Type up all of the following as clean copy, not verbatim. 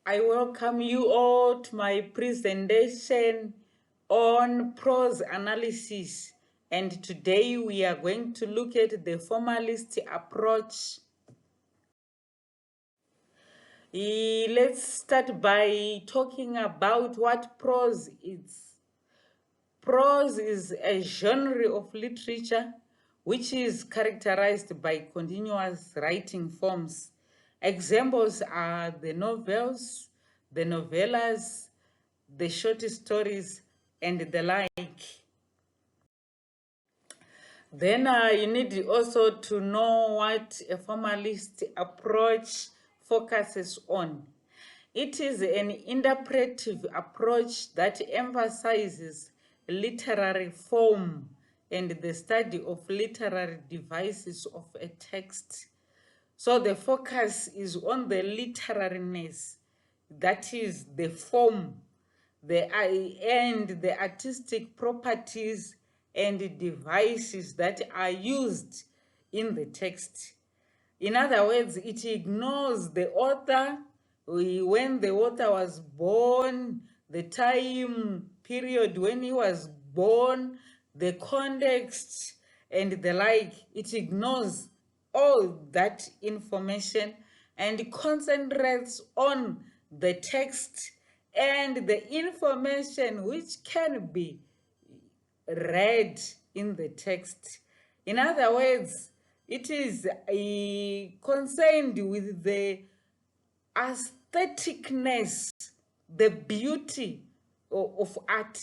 I welcome you all to my presentation on prose analysis, and today we are going to look at the formalist approach. Let's start by talking about what prose is. Prose is a genre of literature which is characterized by continuous writing forms. Examples are the novels, the novellas, the short stories, and the like. Then you need also to know what a formalist approach focuses on. It is an interpretive approach that emphasizes literary form and the study of literary devices of a text. So the focus is on the literariness, that is the form, and the artistic properties and devices that are used in the text. In other words, it ignores the author, when the author was born, the time period when he was born, the context, and the like. It ignores all that information and concentrates on the text and the information which can be read in the text. In other words, it is concerned with the aestheticness, the beauty of art.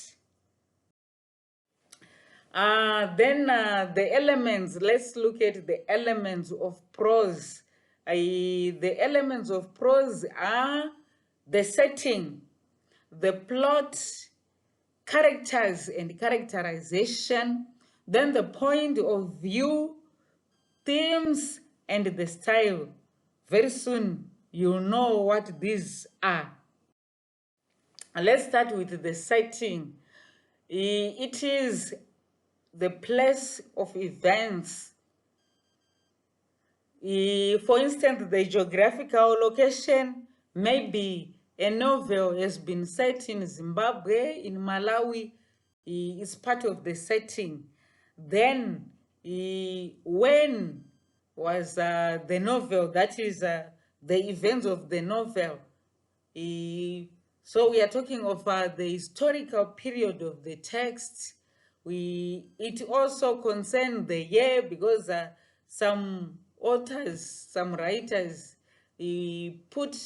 Then the elements, let's look at the elements of prose. The elements of prose are the setting, the plot, characters and characterization, then the point of view, themes, and the style. Very soon you'll know what these are. Let's start with the setting. It is the place of events. For instance, the geographical location, maybe a novel has been set in Zimbabwe, in Malawi, is part of the setting. Then, when was the novel, that is the events of the novel. So we are talking of the historical period of the text. It also concerns the year, because some authors, some writers put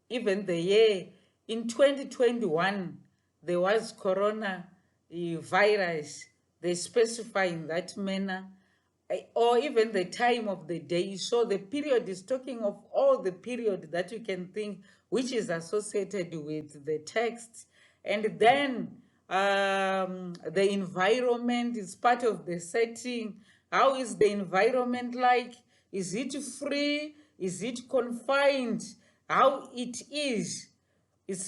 even the year. In 2021, there was corona virus. They specify in that manner, or even the time of the day. So the period is talking of all the period that you can think which is associated with the text. And then the environment is part of the setting. How is the environment like? Is it free? Is it confined? How it is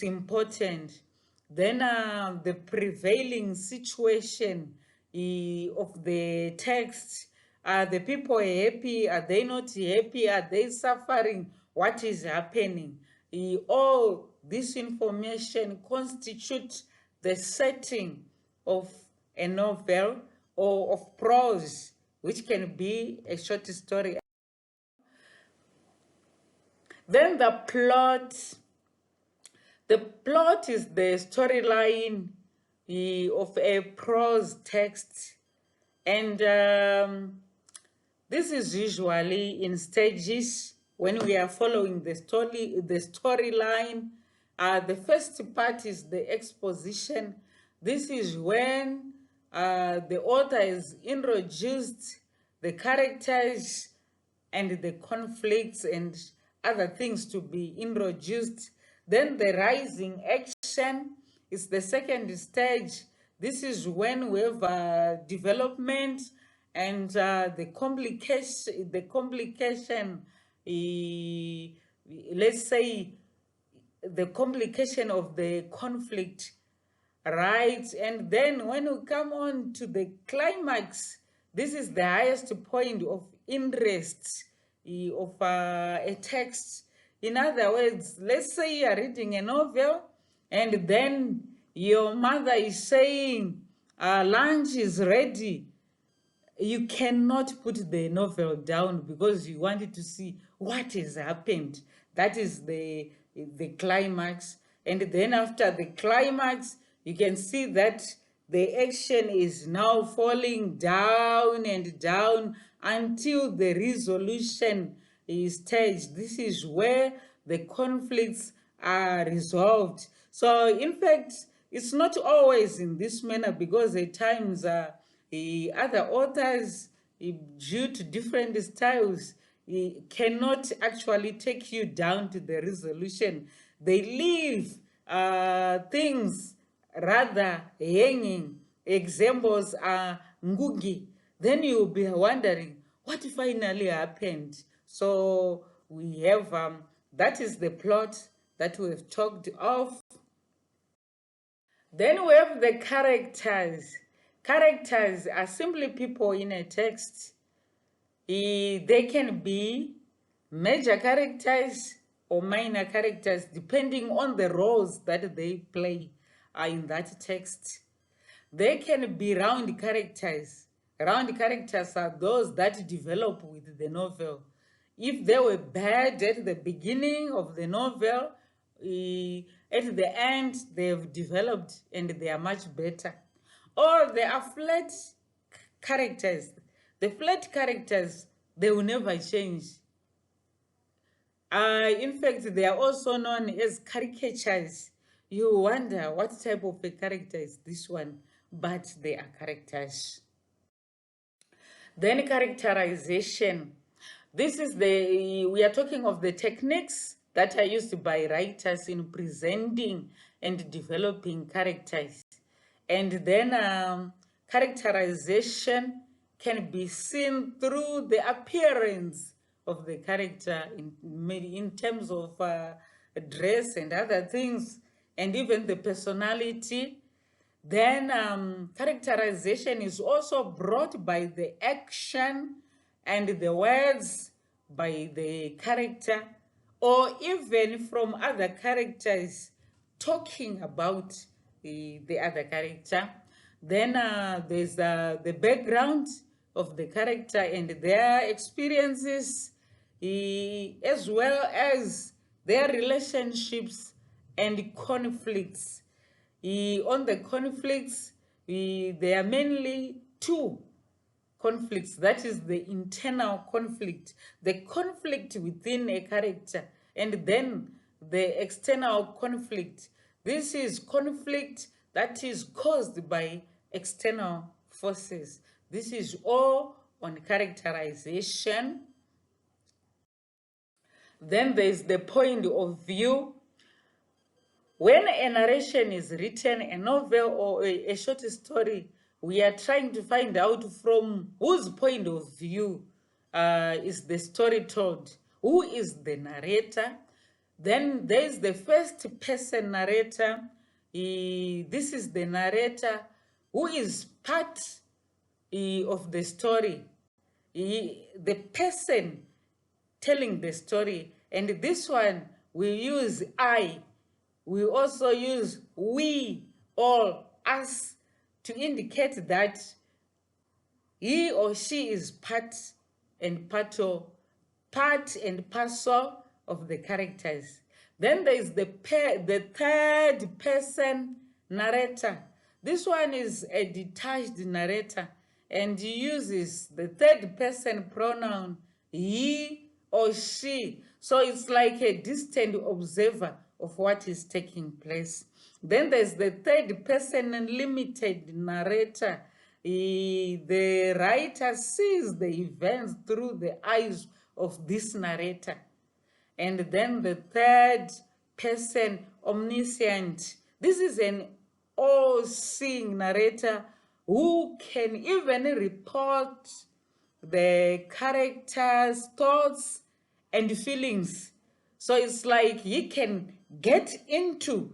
important. Then the prevailing situation of the text. Are the people happy? Are they not happy? Are they suffering? What is happening? All this information constitutes the setting of a novel or of prose, which can be a short story. Then the plot. The plot is the storyline of a prose text, and this is usually in stages when we are following the storyline. The first part is the exposition. This is when the author has introduced the characters and the conflicts and other things to be introduced. Then the rising action is the second stage. This is when we have development and the complication, let's say the complication of the conflict, right? And then when we come on to the climax, this is the highest point of interest of a text. In other words, let's say you are reading a novel and then your mother is saying, lunch is ready. You cannot put the novel down because you wanted to see what has happened. That is the climax. And then after the climax, you can see that the action is now falling down and down until the resolution is staged. This is where the conflicts are resolved. So in fact, it's not always in this manner, because at times other authors, due to different styles, cannot actually take you down to the resolution. They leave things rather hanging. Examples are ngugi. Then you'll be wondering what finally happened. So we have that is the plot that we have talked of. Then we have the characters. Characters are simply people in a text. They can be major characters or minor characters depending on the roles that they play in that text. They can be round characters. Round characters are those that develop with the novel. If they were bad at the beginning of the novel, at the end they've developed and they are much better. Or they are flat characters. The flat characters, they will never change. In fact, they are also known as caricatures. You wonder what type of a character is this one, but they are characters. Then characterization. This is we are talking of the techniques that are used by writers in presenting and developing characters. And then characterization can be seen through the appearance of the character in terms of dress and other things, and even the personality. Then characterization is also brought by the action and the words by the character, or even from other characters talking about the other character. Then there's the background of the character and their experiences, as well as their relationships and conflicts. On the conflicts, there are mainly two conflicts. That is the internal conflict, the conflict within a character, and then the external conflict. This is conflict that is caused by external forces. This is all on characterization. Then there is the point of view. When a narration is written, a novel or a short story, we are trying to find out from whose point of view is the story told. Who is the narrator? Then there is the first person narrator. This is the narrator who is part of the story. The person telling the story. And this one, we use I. We also use we, all, us, to indicate that he or she is part and parcel of the characters. Then there is the third person narrator. This one is a detached narrator, and he uses the third person pronoun he or she. So it's like a distant observer of what is taking place. Then there's the third person limited narrator. The writer sees the events through the eyes of this narrator. And then the third person omniscient. This is an all-seeing narrator who can even report the characters' thoughts and feelings. So it's like he can get into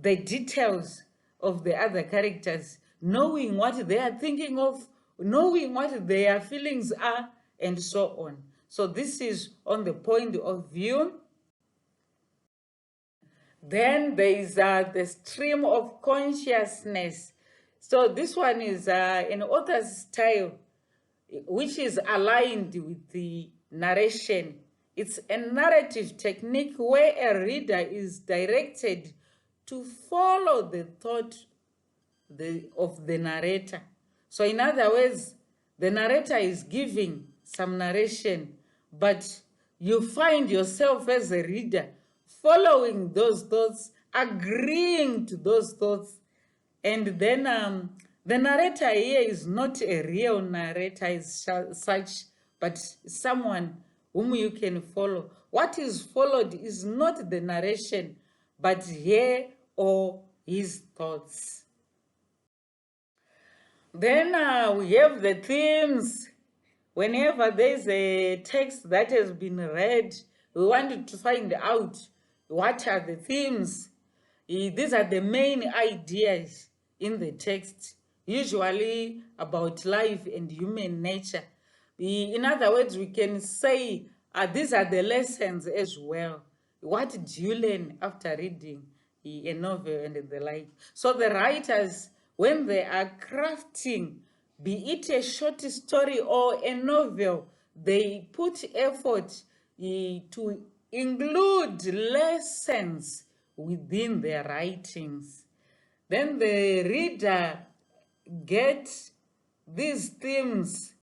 the details of the other characters, knowing what they are thinking of, knowing what their feelings are, and so on. So this is on the point of view. Then there is the stream of consciousness. So this one is an author's style, which is aligned with the narration. It's a narrative technique where a reader is directed to follow the thought of the narrator. So in other words, the narrator is giving some narration, but you find yourself as a reader following those thoughts, agreeing to those thoughts. And then the narrator here is not a real narrator as such, but someone whom you can follow. What is followed is not the narration, but her or his thoughts. Then we have the themes. Whenever there's a text that has been read, we want to find out what are the themes. These are the main ideas in the text, usually about life and human nature. In other words, we can say these are the lessons as well. What did you learn after reading a novel and the like? So the writers, when they are crafting, be it a short story or a novel, they put effort to include lessons within their writings. Then the reader gets these themes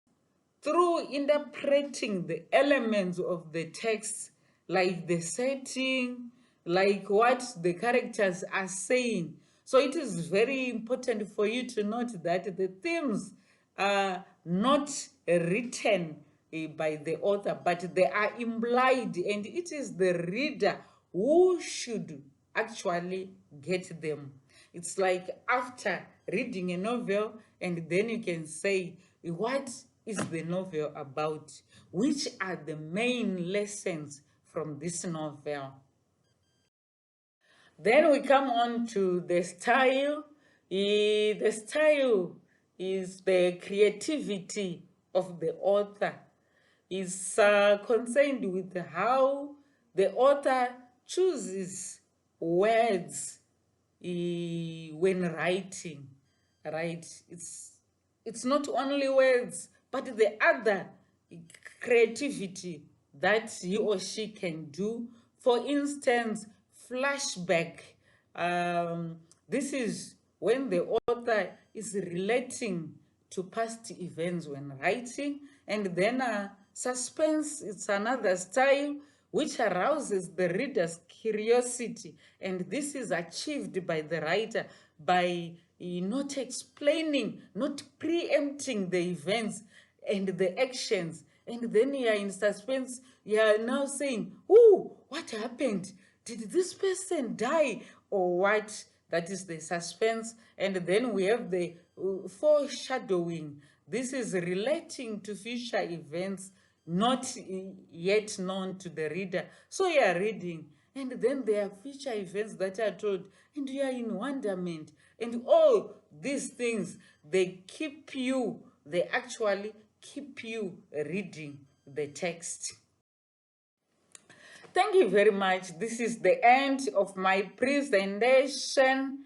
through interpreting the elements of the text, like the setting, like what the characters are saying. So it is very important for you to note that the themes are not written by the author, but they are implied, and it is the reader who should actually get them. It's like after reading a novel, and then you can say, what is the novel about? Which are the main lessons from this novel? Then we come on to the style. The style is the creativity of the author. Is concerned with how the author chooses words when writing, right? It's not only words, but the other creativity that he or she can do. For instance, flashback. This is when the author is relating to past events when writing. And then suspense, it's another style which arouses the reader's curiosity. And this is achieved by the writer by not explaining, not preempting the events and the actions. And then you are in suspense, you are now saying, oh, what happened? Did this person die or what? That is the suspense. And then we have the foreshadowing. This is relating to future events not yet known to the reader. So you are reading, and then there are future events that are told, and you are in wonderment. And all these things, they actually keep you reading the text. Thank you very much. This is the end of my presentation.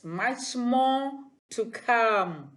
Much more to come.